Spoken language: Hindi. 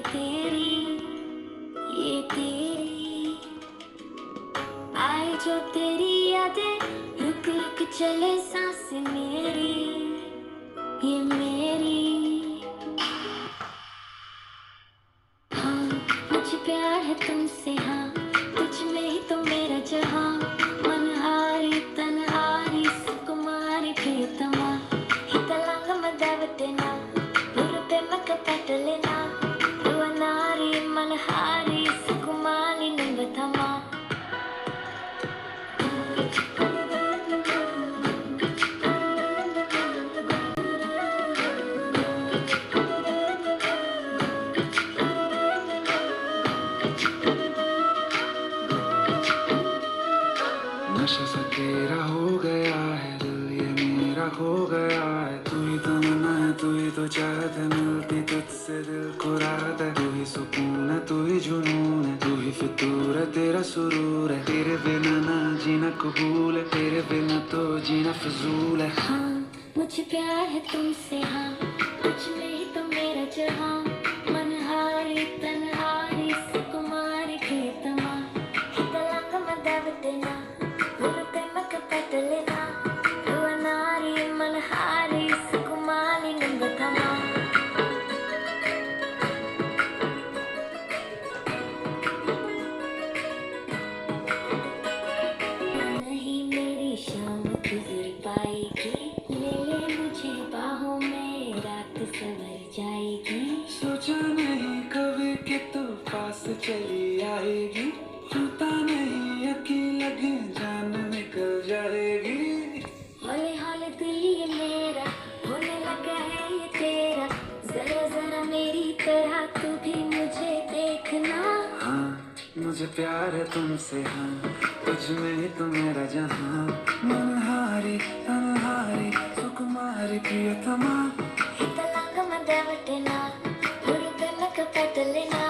तेरी, ये तेरी। आए जो तेरी यादें, रुक रुक चले सांसें मेरी, ये मेरी। हाँ, मुझे प्यार है तुमसे, हाँ, तुझ में ही तो मेरा जहाँ। मनहारी तनहारी सुकुमारी प्रियतमा, हितलांग मदावतेना, गुरुते मकपटलेना, युवनारी मनहारी सुकुमारी निंबथमा। नशा सा तेरा हो गया है, दिल ये मेरा खो गया है। तू ही तो मना है, तू ही तो चाहत है, मिलती तुझसे दिल को राहत है। तू ही सुकून है, तू ही जुनून है, तू ही फितूर है, तेरा सुरूर है। तेरे बिना ना जीना कबूल है, तेरे बिना तो जीना फजूल है। हाँ, मुझे प्यार है तुमसे, हाँ, तुझ में ही तो मेरा जहाँ। मनहारी तनहारी सुकुमारी प्रियतमा, हितलांग मदावतेना, गुरुते मकपटलेना, युवनारी मनहारी सुकुमारी निंबथमा। नहीं मेरी शाम गुजर पाएगी, ले ले मुझे बाहों में, रात सवर जाएगी। सोचा नहीं कभी कि तू पास चली आएगी, छूता नहीं यकीन लगे जान निकल जाएगी। हौले हौले दिल ये मेरा होने लगा है ये तेरा, जरा जरा मेरी तरह तू भी मुझे देखना। हाँ, मुझे प्यार है तुमसे, हाँ, तुझ में ही तो मेरा जहाँ। मनहारी तनहारी सुकुमारी प्रियतमा, हितलांग मदावतेना, गुरुते मकपटलेना,